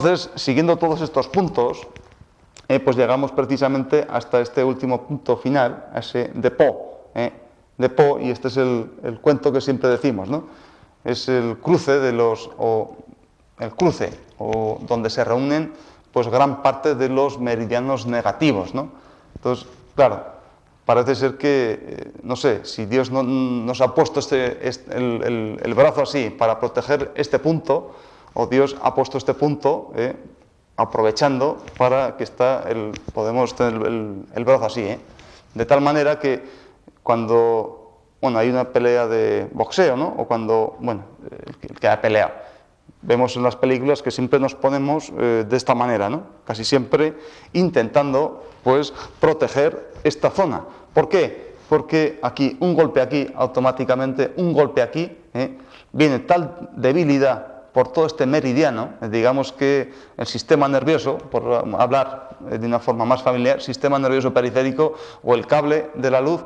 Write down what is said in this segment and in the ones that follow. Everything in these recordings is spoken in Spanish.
Entonces, siguiendo todos estos puntos, pues llegamos precisamente hasta este último punto final, a ese depot, y este es el cuento que siempre decimos, ¿no? Es el cruce o donde se reúnen pues gran parte de los meridianos negativos, ¿no? Entonces, claro, parece ser que, no sé, si Dios no, nos ha puesto el brazo así para proteger este punto, o Dios ha puesto este punto, aprovechando para que podemos tener el brazo así, de tal manera que cuando, bueno, hay una pelea de boxeo, ¿no? O cuando, bueno, el que ha peleado, vemos en las películas que siempre nos ponemos de esta manera, ¿no? Casi siempre intentando, pues, proteger esta zona. ¿Por qué? Porque aquí, un golpe aquí, automáticamente, un golpe aquí, viene tal debilidad por todo este meridiano, digamos que el sistema nervioso, por hablar de una forma más familiar, sistema nervioso periférico o el cable de la luz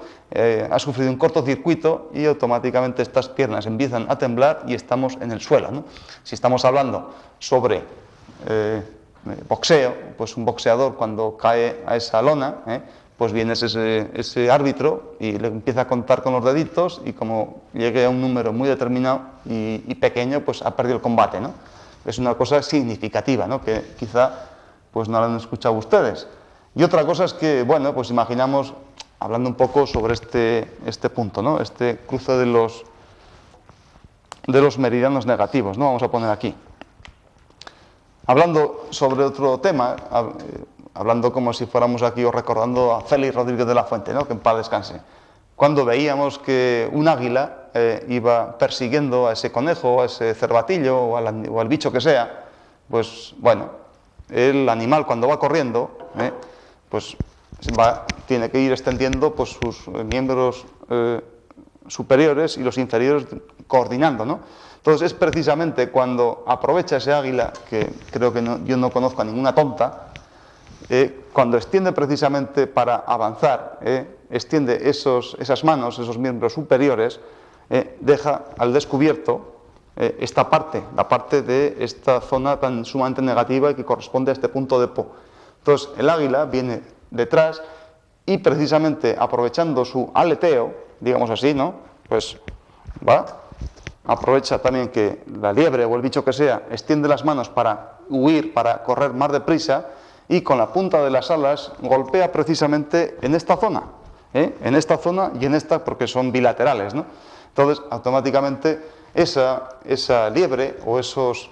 ha sufrido un cortocircuito y automáticamente estas piernas empiezan a temblar y estamos en el suelo, ¿no? Si estamos hablando sobre boxeo, pues un boxeador cuando cae a esa lona, pues viene ese árbitro y le empieza a contar con los deditos y como llegue a un número muy determinado y pequeño, pues ha perdido el combate, ¿no? Es una cosa significativa, ¿no? Que quizá pues no lo han escuchado ustedes. Y otra cosa es que, bueno, pues imaginamos, hablando un poco sobre este punto, ¿no? Este cruce de los meridianos negativos, ¿no? Vamos a poner aquí. Hablando sobre otro tema, hablando como si fuéramos aquí o recordando a Félix Rodríguez de la Fuente, ¿no? Que en paz descanse. Cuando veíamos que un águila iba persiguiendo a ese conejo, a ese cervatillo o al bicho que sea, pues bueno, el animal cuando va corriendo, pues tiene que ir extendiendo pues, sus miembros superiores y los inferiores coordinando, ¿no? Entonces es precisamente cuando aprovecha ese águila, que creo que yo no conozco a ninguna tonta, cuando extiende precisamente para avanzar, extiende esas manos, esos miembros superiores, deja al descubierto esta parte, la parte de esta zona tan sumamente negativa y que corresponde a este punto de Po. Entonces el águila viene detrás y precisamente aprovechando su aleteo, digamos así, ¿no? Pues aprovecha también que la liebre o el bicho que sea extiende las manos para huir, para correr más deprisa, y con la punta de las alas golpea precisamente en esta zona, en esta zona y en esta, porque son bilaterales, ¿no? Entonces, automáticamente, esa liebre o esos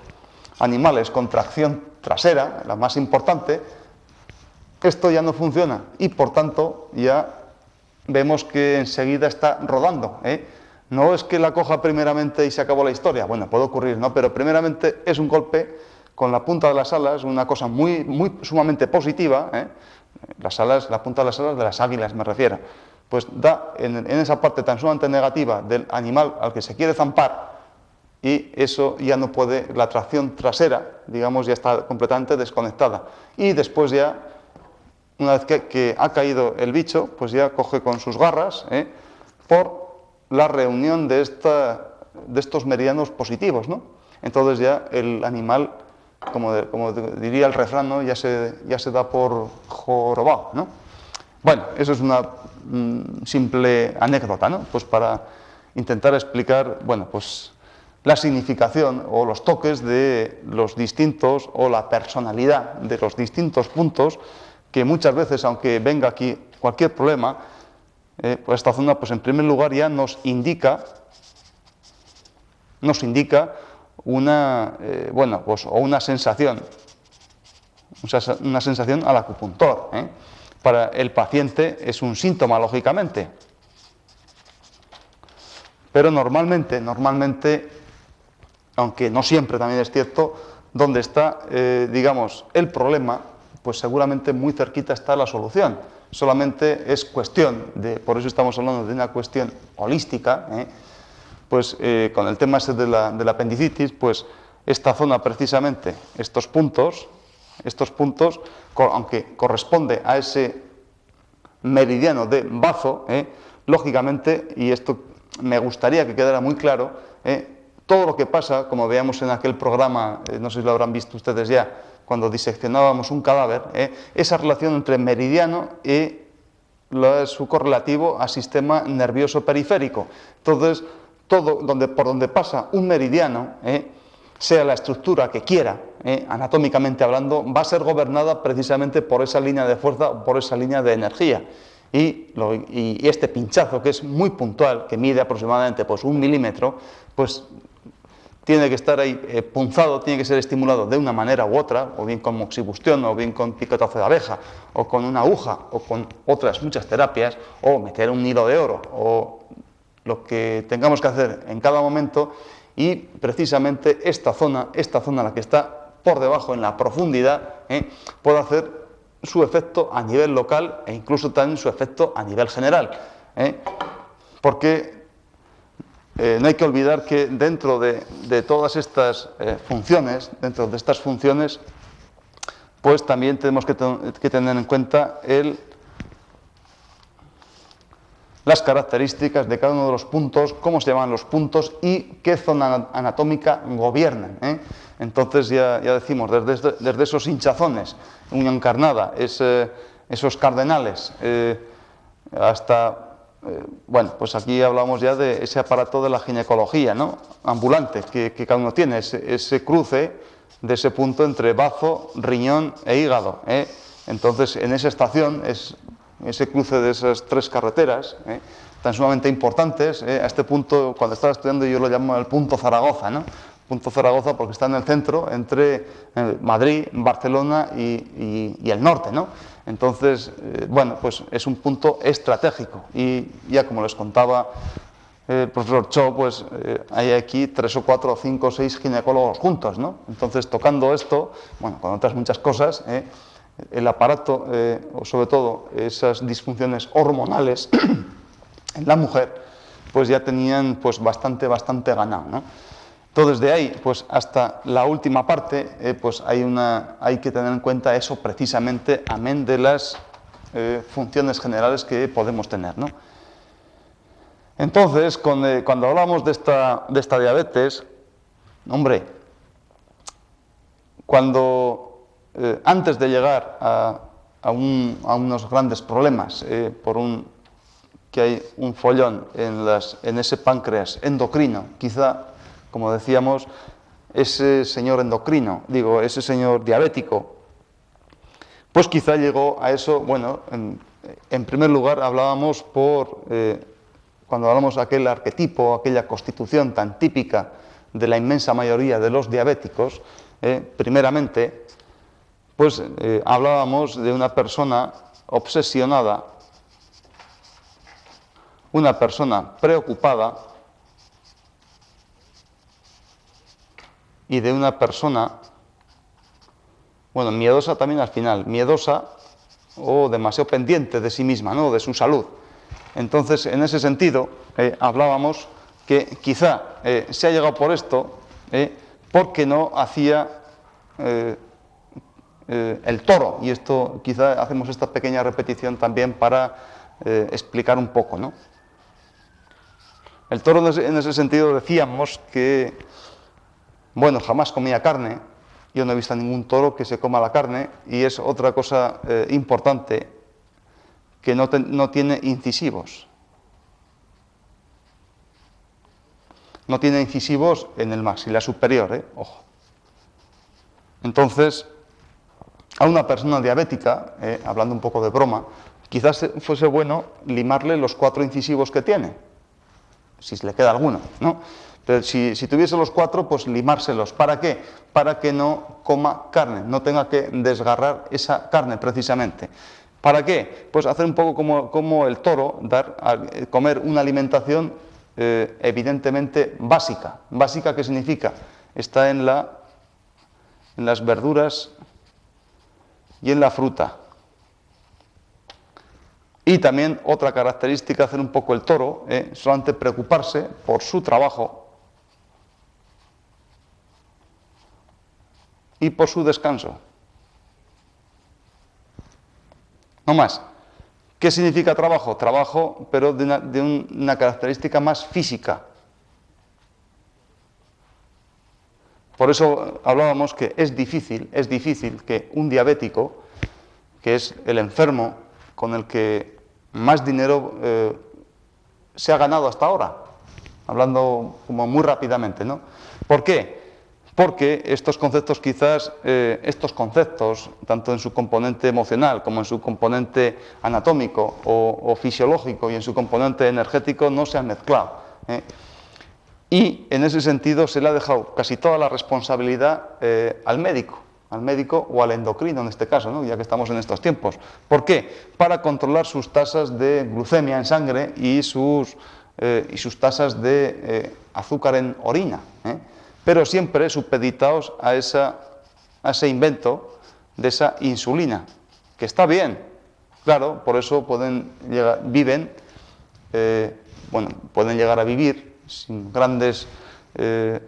animales con tracción trasera, la más importante, esto ya no funciona y, por tanto, ya vemos que enseguida está rodando, No es que la coja primeramente y se acabó la historia, bueno, puede ocurrir, ¿no? Pero primeramente es un golpe con la punta de las alas, una cosa sumamente positiva, las alas, la punta de las alas de las águilas me refiero, pues da en esa parte tan sumamente negativa del animal al que se quiere zampar, y eso ya no puede, la tracción trasera, digamos, ya está completamente desconectada. Y después ya, una vez que ha caído el bicho, pues ya coge con sus garras, por la reunión de estos meridianos positivos, ¿no? Entonces ya el animal, como diría el refrán, ¿no? ya se da por jorobado, ¿no? Bueno, eso es una simple anécdota, ¿no? Pues para intentar explicar, bueno, pues la significación o los toques de los distintos o la personalidad de los distintos puntos que muchas veces, aunque venga aquí cualquier problema, pues esta zona, pues en primer lugar ya nos indica una, bueno, pues o una sensación al acupuntor, Para el paciente es un síntoma, lógicamente, pero normalmente, aunque no siempre también es cierto, donde está, digamos, el problema, pues seguramente muy cerquita está la solución. Solamente es cuestión por eso estamos hablando de una cuestión holística, pues con el tema ese de la apendicitis, pues esta zona precisamente, estos puntos, aunque corresponde a ese meridiano de bazo, lógicamente, y esto me gustaría que quedara muy claro, todo lo que pasa, como veamos en aquel programa, no sé si lo habrán visto ustedes ya, cuando diseccionábamos un cadáver, esa relación entre meridiano y su correlativo al sistema nervioso periférico. Entonces, todo por donde pasa un meridiano, sea la estructura que quiera, anatómicamente hablando, va a ser gobernada precisamente por esa línea de fuerza o por esa línea de energía. Y este pinchazo, que es muy puntual, que mide aproximadamente pues, 1 milímetro, pues tiene que estar ahí punzado, tiene que ser estimulado de una manera u otra, o bien con moxibustión, o bien con picotazo de abeja, o con una aguja, o con otras muchas terapias, o meter un hilo de oro, o lo que tengamos que hacer en cada momento. Y precisamente esta zona, la que está por debajo en la profundidad, puede hacer su efecto a nivel local e incluso también su efecto a nivel general. Porque no hay que olvidar que dentro de todas estas funciones, pues también tenemos que tener en cuenta las características de cada uno de los puntos, cómo se llaman los puntos y qué zona anatómica gobiernan. Entonces ya decimos, desde esos hinchazones, unión carnada, esos cardenales, hasta, bueno, pues aquí hablamos ya de ese aparato de la ginecología, ¿no?, ambulante, que cada uno tiene, ese cruce de ese punto entre bazo, riñón e hígado. Entonces, en esa estación, ese cruce de esas tres carreteras, tan sumamente importantes, a este punto, cuando estaba estudiando, yo lo llamo el punto Zaragoza, ¿no? Punto Zaragoza porque está en el centro, entre Madrid, Barcelona y el norte, ¿no? Entonces, bueno, pues es un punto estratégico. Y ya como les contaba el profesor Cho, pues hay aquí 3 o 4 o 5 o 6 ginecólogos juntos, ¿no? Entonces, tocando esto, bueno, con otras muchas cosas, el aparato, o sobre todo esas disfunciones hormonales en la mujer, pues ya tenían pues bastante ganado, ¿no? Entonces, de ahí pues hasta la última parte, pues hay que tener en cuenta eso precisamente, amén de las funciones generales que podemos tener, ¿no? Entonces, cuando hablamos de esta diabetes, hombre, antes de llegar a unos grandes problemas, que hay un follón en ese páncreas endocrino, quizá, como decíamos, ese señor diabético, pues quizá llegó a eso. Bueno, en primer lugar hablábamos cuando hablamos de aquel arquetipo, aquella constitución tan típica de la inmensa mayoría de los diabéticos, primeramente, pues hablábamos de una persona obsesionada, una persona preocupada y de una persona, bueno, miedosa también al final, miedosa o demasiado pendiente de sí misma, ¿no?, de su salud. Entonces, en ese sentido, hablábamos que quizá se ha llegado por esto porque no hacía el toro, y esto quizá hacemos esta pequeña repetición también para explicar un poco, ¿no? El toro, en ese sentido, decíamos que, bueno, jamás comía carne. Yo no he visto a ningún toro que se coma la carne, y es otra cosa importante, que no tiene incisivos. No tiene incisivos en el maxilar superior, ojo. Entonces, a una persona diabética, hablando un poco de broma, quizás fuese bueno limarle los 4 incisivos que tiene, si le queda alguno, ¿no? Pero si tuviese los 4, pues limárselos. ¿Para qué? Para que no coma carne, no tenga que desgarrar esa carne precisamente. ¿Para qué? Pues hacer un poco como el toro, comer una alimentación evidentemente básica. ¿Básica qué significa? Está en las verduras y en la fruta. Y también otra característica, hacer un poco el toro, solamente preocuparse por su trabajo y por su descanso. No más. ¿Qué significa trabajo? Trabajo, pero de una característica más física. Por eso hablábamos que es difícil que un diabético, que es el enfermo con el que más dinero se ha ganado hasta ahora, hablando como muy rápidamente, ¿no? ¿Por qué? Porque estos conceptos quizás, tanto en su componente emocional como en su componente anatómico o fisiológico y en su componente energético, no se han mezclado, ¿eh? Y en ese sentido se le ha dejado casi toda la responsabilidad al médico o al endocrino en este caso, ¿no? Ya que estamos en estos tiempos. ¿Por qué? Para controlar sus tasas de glucemia en sangre y sus tasas de azúcar en orina, ¿eh? Pero siempre supeditados a ese invento de esa insulina, que está bien, claro, por eso pueden llegar a vivir sin grandes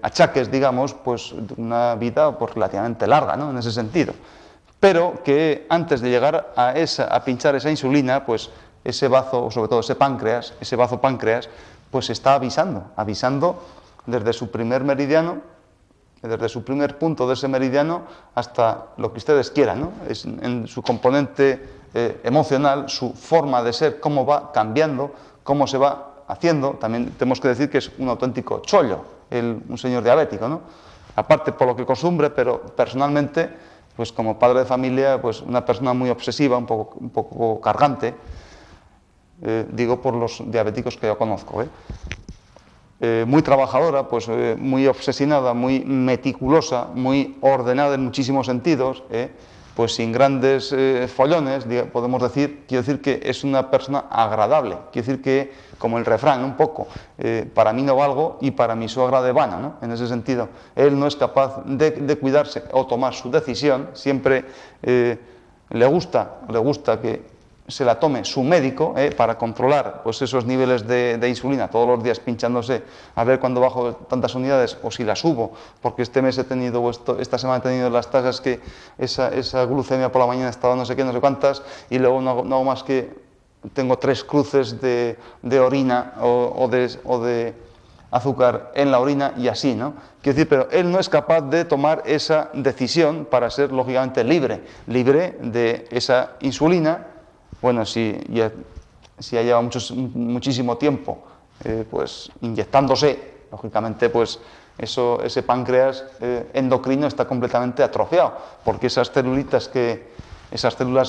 achaques, digamos, pues una vida pues, relativamente larga, ¿no? En ese sentido. Pero que antes de llegar a pinchar esa insulina, pues ese bazo, o sobre todo ese bazo páncreas, pues está avisando desde su primer meridiano, desde su primer punto de ese meridiano hasta lo que ustedes quieran, ¿no? En su componente emocional, su forma de ser, cómo va cambiando, cómo se va haciendo. También tenemos que decir que es un auténtico chollo, un señor diabético, ¿no? Aparte por lo que costumbre, pero personalmente, pues como padre de familia, pues una persona muy obsesiva, un poco cargante, digo por los diabéticos que yo conozco, muy trabajadora, pues muy obsesionada, muy meticulosa, muy ordenada en muchísimos sentidos, pues sin grandes follones, podemos decir. Quiero decir que es una persona agradable, quiero decir que, como el refrán un poco, para mí no valgo y para mi suegra de vana, ¿no? En ese sentido, él no es capaz de cuidarse o tomar su decisión, siempre le gusta que se la tome su médico para controlar pues, esos niveles de insulina, todos los días pinchándose a ver cuándo bajo tantas unidades o si las subo, porque este mes esta semana he tenido las tasas que esa glucemia por la mañana estaba no sé qué, no sé cuántas, y luego no hago más que tengo 3 cruces de orina o de azúcar en la orina y así, ¿no? Quiero decir, pero él no es capaz de tomar esa decisión para ser lógicamente libre de esa insulina. Bueno, si ya lleva muchísimo tiempo pues inyectándose, lógicamente pues ese páncreas endocrino está completamente atrofiado, porque esas células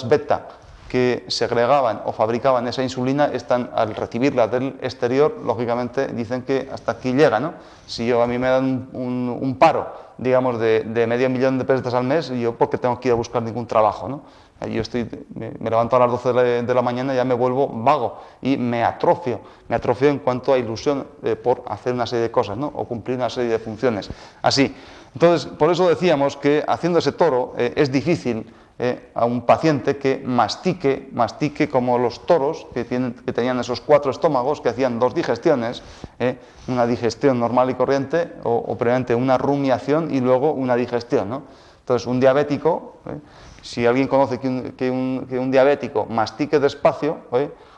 beta que segregaban o fabricaban esa insulina están, al recibirla del exterior, lógicamente dicen que hasta aquí llega, ¿no? Si a mí me dan un paro, digamos, de $500.000 de pesetas al mes, yo porque tengo que ir a buscar ningún trabajo, ¿no? Yo me levanto a las 12 de la mañana y ya me vuelvo vago y me atrofio en cuanto a ilusión por hacer una serie de cosas, ¿no? O cumplir una serie de funciones. Así. Entonces, por eso decíamos que haciendo ese toro es difícil a un paciente que mastique como los toros que tenían esos 4 estómagos, que hacían 2 digestiones, una digestión normal y corriente, o previamente una rumiación y luego una digestión, ¿no? Entonces, un diabético, si alguien conoce que un diabético mastique despacio,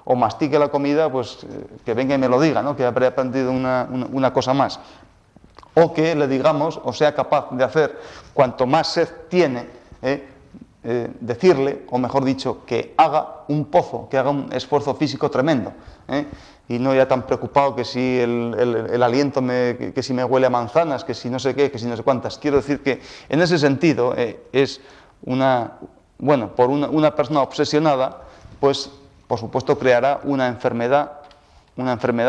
o mastique la comida, pues que venga y me lo diga, ¿no? Que habré aprendido una cosa más. O que le digamos, o sea capaz de hacer, cuanto más sed tiene, decirle, o mejor dicho, que haga un pozo, que haga un esfuerzo físico tremendo, y no ya tan preocupado que si el aliento que si me huele a manzanas, que si no sé qué, que si no sé cuántas. Quiero decir que en ese sentido es por una persona obsesionada, pues por supuesto creará una enfermedad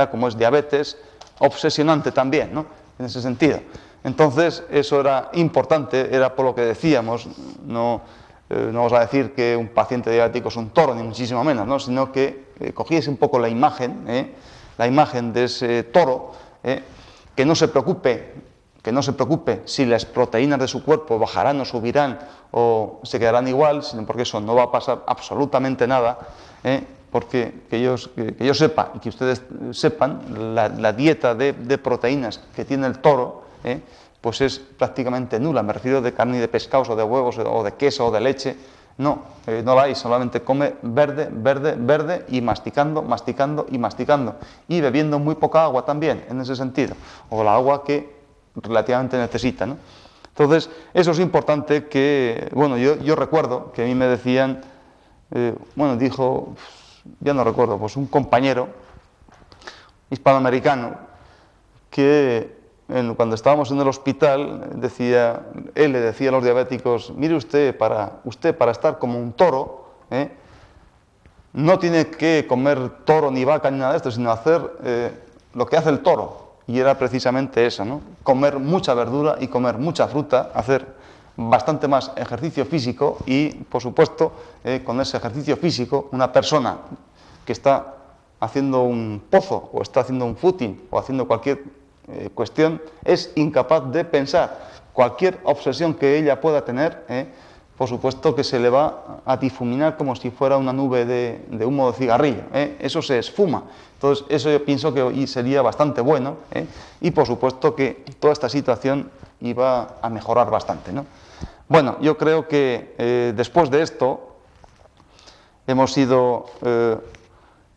como es diabetes, obsesionante también, ¿no? En ese sentido. Entonces eso era importante, era por lo que decíamos, no vamos a decir que un paciente diabético es un toro, ni muchísimo menos, ¿no? Sino que cogiese un poco la imagen de ese toro, que no se preocupe si las proteínas de su cuerpo bajarán o subirán o se quedarán igual, sino porque eso no va a pasar absolutamente nada, porque que yo sepa y que ustedes sepan, la dieta de proteínas que tiene el toro, pues es prácticamente nula. Me refiero de carne y de pescados o de huevos o de queso o de leche. No la hay, solamente come verde y masticando y bebiendo muy poca agua también, en ese sentido, o la agua que relativamente necesita, ¿no? Entonces, eso es importante que, bueno, yo recuerdo que a mí me decían, bueno, dijo, ya no recuerdo, pues un compañero hispanoamericano que cuando estábamos en el hospital, él le decía a los diabéticos, mire usted para estar como un toro, no tiene que comer toro ni vaca ni nada de esto, sino hacer lo que hace el toro. Y era precisamente eso, ¿no? Comer mucha verdura y comer mucha fruta, hacer bastante más ejercicio físico y, por supuesto, con ese ejercicio físico, una persona que está haciendo un pozo o está haciendo un footing o haciendo cualquier cuestión, es incapaz de pensar. Cualquier obsesión que ella pueda tener, por supuesto que se le va a difuminar como si fuera una nube de humo de cigarrillo, eso se esfuma. Entonces, eso yo pienso que hoy sería bastante bueno, y por supuesto que toda esta situación iba a mejorar bastante, ¿no? Bueno, yo creo que después de esto hemos ido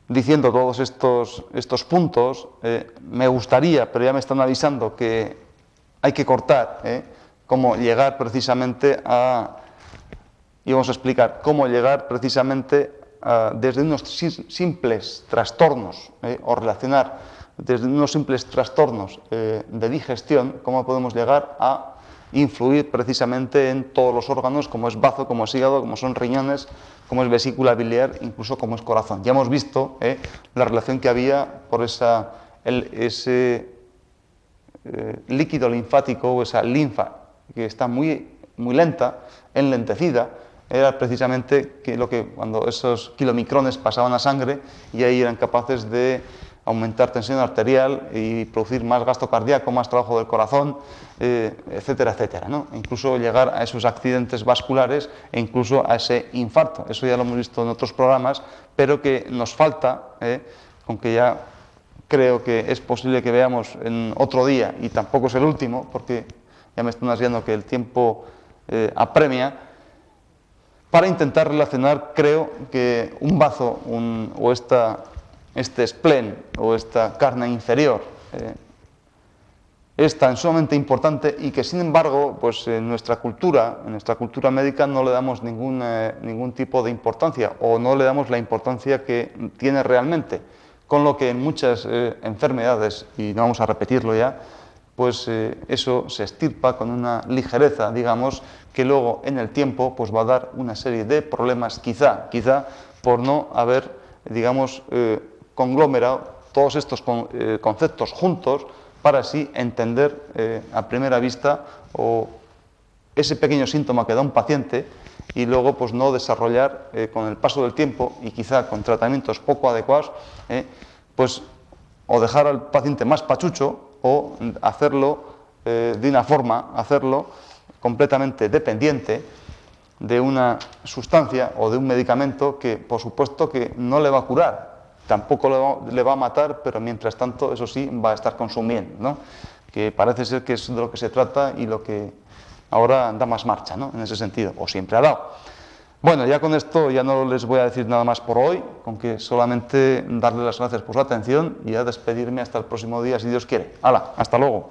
diciendo todos estos puntos. Me gustaría, pero ya me están avisando que hay que cortar, cómo llegar precisamente y vamos a explicar cómo llegar precisamente desde unos simples trastornos o relacionar desde unos simples trastornos de digestión, cómo podemos llegar a influir precisamente en todos los órganos, como es bazo, como es hígado, como son riñones, como es vesícula biliar, incluso como es corazón. Ya hemos visto la relación que había por ese líquido linfático o esa linfa que está muy lenta, enlentecida, era precisamente cuando esos kilomicrones pasaban a sangre y ahí eran capaces de aumentar tensión arterial y producir más gasto cardíaco, más trabajo del corazón, etcétera, etcétera, ¿no? Incluso llegar a esos accidentes vasculares e incluso a ese infarto. Eso ya lo hemos visto en otros programas, pero que nos falta, aunque ya creo que es posible que veamos en otro día, y tampoco es el último, porque ya me están avisando que el tiempo apremia, para intentar relacionar, creo que un bazo o este spleen o esta carne inferior es tan sumamente importante y que, sin embargo, pues en nuestra cultura médica no le damos ningún tipo de importancia o no le damos la importancia que tiene realmente, con lo que en muchas enfermedades, y no vamos a repetirlo ya, pues eso se extirpa con una ligereza, digamos, que luego en el tiempo pues va a dar una serie de problemas, quizá por no haber, digamos, conglomerado todos estos conceptos juntos para así entender a primera vista o ese pequeño síntoma que da un paciente y luego pues no desarrollar con el paso del tiempo y quizá con tratamientos poco adecuados, pues o dejar al paciente más pachucho o hacerlo de una forma, hacerlo completamente dependiente de una sustancia o de un medicamento que, por supuesto, que no le va a curar, tampoco le va a matar, pero mientras tanto, eso sí, va a estar consumiendo, ¿no? Que parece ser que es de lo que se trata y lo que ahora da más marcha, ¿no? En ese sentido, o siempre ha dado. Bueno, ya con esto ya no les voy a decir nada más por hoy, con que solamente darles las gracias por su atención y a despedirme hasta el próximo día, si Dios quiere. ¡Hala! ¡Hasta luego!